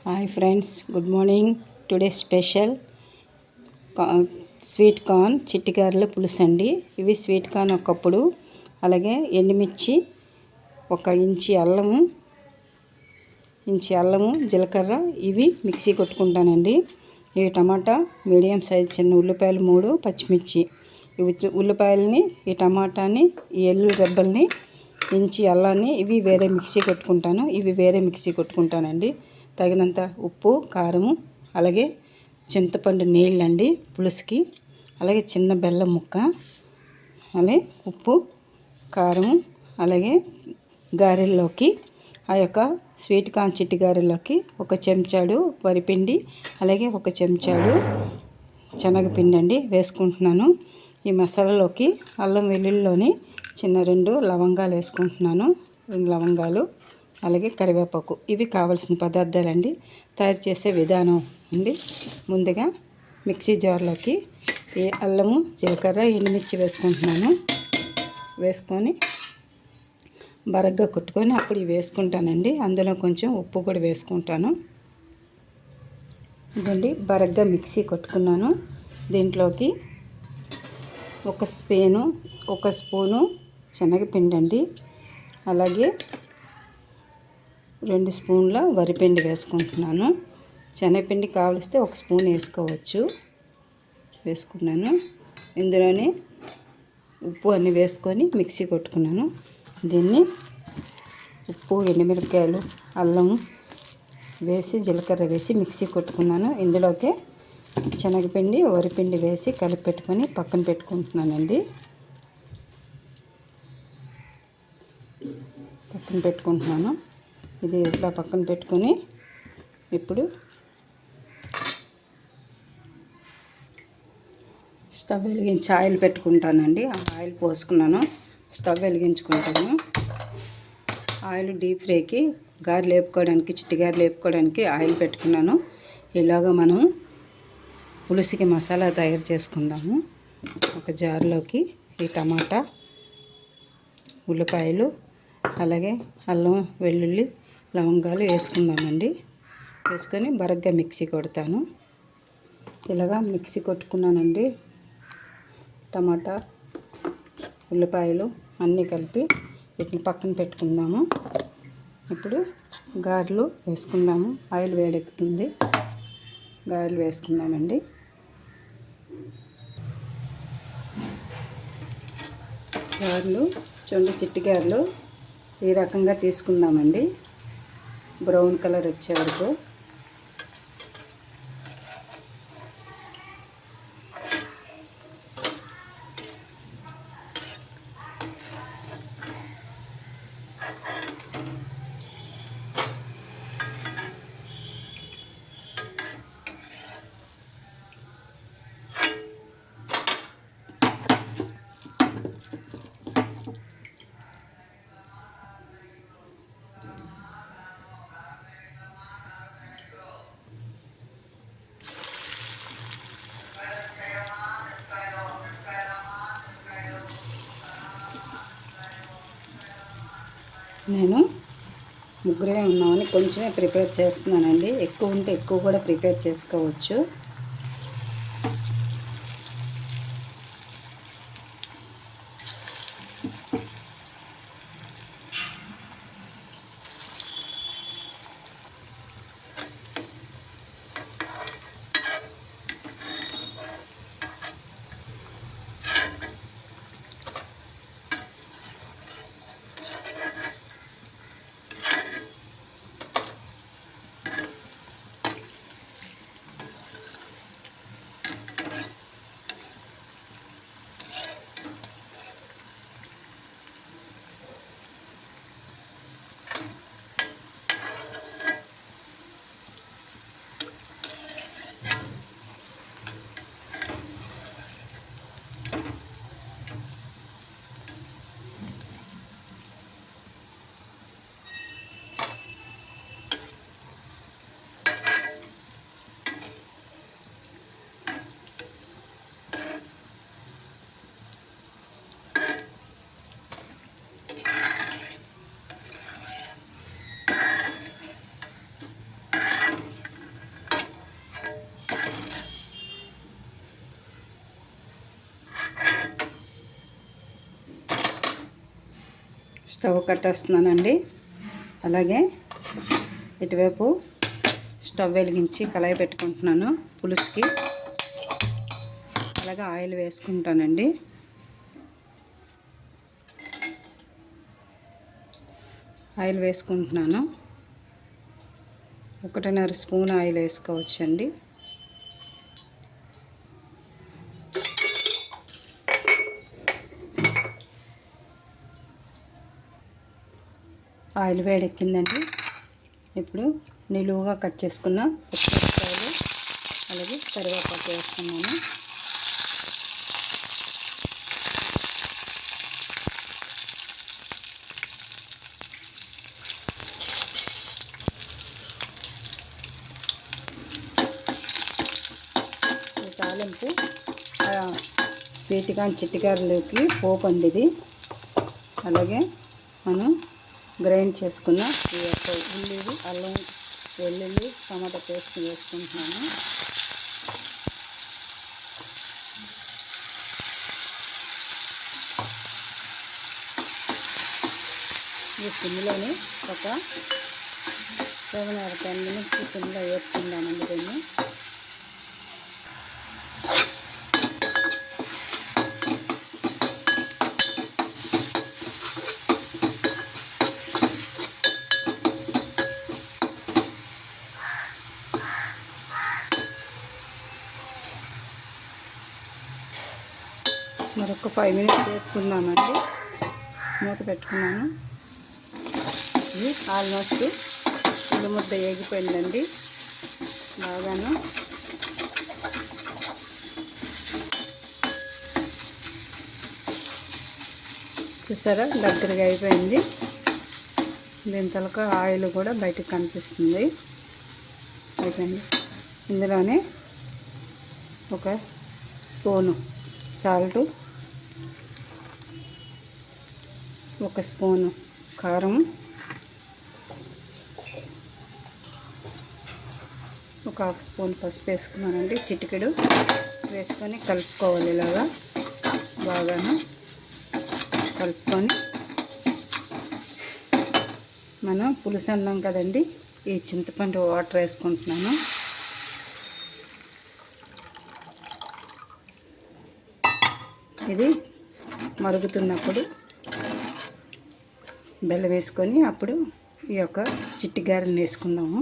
Hi friends, good morning. Today special sweet corn చిట్టిగారెల పులుసు అండి. ఇవి స్వీట్ కార్న్ ఒక కప్పుడు, అలాగే ఎండుమిర్చి, ఒక ఇంచి అల్లము, జీలకర్ర ఇవి మిక్సీ కొట్టుకుంటానండి. ఇవి టమాటా మీడియం సైజ్ చిన్న ఉల్లిపాయలు 3, పచ్చిమిర్చి. ఇవి ఉల్లిపాయలని, ఈ టమాటాని, ఈ ఎల్లు రెబ్బల్ని, ఇంచి అల్లాన్ని ఇవి వేరే మిక్సీ కొట్టుకుంటానండి. తగినంత ఉప్పు, కారము, అలాగే చింతపండు నీళ్ళండి పులుసుకి, అలాగే చిన్న బెల్లం ముక్క, అలాగే ఉప్పు, కారము, అలాగే గారెల్లోకి ఆ యొక్క స్వీట్ కార్న్ చిట్టి గారెల్లోకి ఒక చెంచాడు వరిపిండి, అలాగే ఒక చెంచాడు శనగపిండి అండి వేసుకుంటున్నాను. ఈ మసాలాలోకి అల్లం వెల్లుల్లిలోని చిన్న 2 లవంగాలు వేసుకుంటున్నాను. 2 లవంగాలు, అలాగే కరివేపాకు. ఇవి కావాల్సిన పదార్థాలండి. తయారు చేసే విధానం అండి. ముందుగా మిక్సీ జార్లోకి ఈ అల్లము, జీలకర్ర, ఎండుమిర్చి వేసుకొని బరగ్గా కొట్టుకొని అప్పుడు ఇవి వేసుకుంటానండి. అందులో కొంచెం ఉప్పు కూడా వేసుకుంటాను. ఇదండి బరగ్గా మిక్సీ కొట్టుకున్నాను. దీంట్లోకి ఒక స్పూను శనగపిండి అండి, అలాగే 2 స్పూన్ల వరిపిండి వేసుకుంటున్నాను. శనగపిండి కావలిస్తే 1 స్పూన్ వేసుకున్నాను. ఇందులోనే ఉప్పు అన్నీ వేసుకొని మిక్సీ కొట్టుకున్నాను. దీన్ని ఉప్పు, ఎండుమిరపకాయలు, అల్లం వేసి, జీలకర్ర వేసి మిక్సీ కొట్టుకున్నాను. ఇందులోకే శనగపిండి, వరిపిండి వేసి కలిపి పెట్టుకొని పక్కన పెట్టుకుంటున్నానండి. ఇది ఇట్లా పక్కన పెట్టుకొని ఇప్పుడు స్టవ్ వెలిగించి ఆయిల్ పెట్టుకుంటానండి. ఆయిల్ పోసుకున్నాను. స్టవ్ వెలిగించుకుంటాను. ఆయిల్ డీప్ ఫ్రైకి చిట్టి గారెలు వేపుకోవడానికి ఆయిల్ పెట్టుకున్నాను. ఇలాగా మనం పులుసుకి మసాలా తయారు చేసుకుందాము. ఒక జార్లోకి ఈ టమాటా, ఉల్లిపాయలు, అలాగే అల్లం, వెల్లుల్లి, లవంగాలు వేసుకుందామండి. వేసుకొని బరగ్గా మిక్సీ కొడతాను. ఇలాగా మిక్సీ కొట్టుకున్నానండి. టమాటా, ఉల్లిపాయలు అన్నీ కలిపి వీటిని పక్కన పెట్టుకుందాము. ఇప్పుడు గారెలు వేసుకుందాము. ఆయిల్ వేడెక్కుతుంది. గారెలు వేసుకుందామండి. గారెలు చూడండి, చిట్టి గారెలు ఈ రకంగా తీసుకుందామండి. బ్రౌన్ కలర్ వచ్చే వరకు. నేను ముగ్గురే ఉన్నామని కొంచెమే ప్రిపేర్ చేస్తున్నానండి. ఎక్కువ ఉంటే ఎక్కువ కూడా ప్రిపేర్ చేసుకోవచ్చు. స్టవ్ కట్టేస్తున్నానండి. అలాగే ఇటువైపు స్టవ్ వెలిగించి కళాయి పెట్టుకుంటున్నాను పులుసుకి. అలాగే ఆయిల్ వేసుకుంటానండి. ఆయిల్ వేసుకుంటున్నాను. 1.5 స్పూన్ ఆయిల్ వేసుకోవచ్చండి. ఆయిల్ వేడెక్కిందండి. ఇప్పుడు నిలువుగా కట్ చేసుకున్న పచ్చిమిరపకాయలు అలాగే కరివేపాకు వేస్తున్నాను. ఈ తాలింపు స్వీట్గా చిట్టికారలోకి పోపు అండి ఇది. అలాగే మనం గ్రైండ్ చేసుకున్న ఈ యొక్క ఉల్లి, అల్లం, వెల్లుల్లి, టమాటా పేస్ట్ వేసుకుంటున్నాను. ఈ సిమ్లోనే ఒక 7 or 10 minutes సిమ్లో వేసుకుందామండి దీన్ని. మరొక 5 minutes వేసుకుందామండి. మూత పెట్టుకున్నాను. ఇది ఆల్మోస్ట్ ఉల్లి ముద్ద వేగిపోయిందండి బాగాను. చూసారా, దగ్గరగా అయిపోయింది. దీని తలక ఆయిల్ కూడా బయటకు కనిపిస్తుంది. అయిపోయింది. ఇందులోనే ఒక స్పూను సాల్టు, 1 స్పూను కారం, 1/2 స్పూన్ పసుపు వేసుకున్నానండి. చిటికెడు వేసుకొని కలుపుకోవాలి. ఇలాగా బాగాను కలుపుకొని మనం పులుసు అన్నాం కదండి, ఈ చింతపండు వాటర్ వేసుకుంటున్నాను. ఇది మరుగుతున్నప్పుడు బెల్లం వేసుకొని అప్పుడు ఈ యొక్క చిట్టి గారెలను వేసుకుందాము.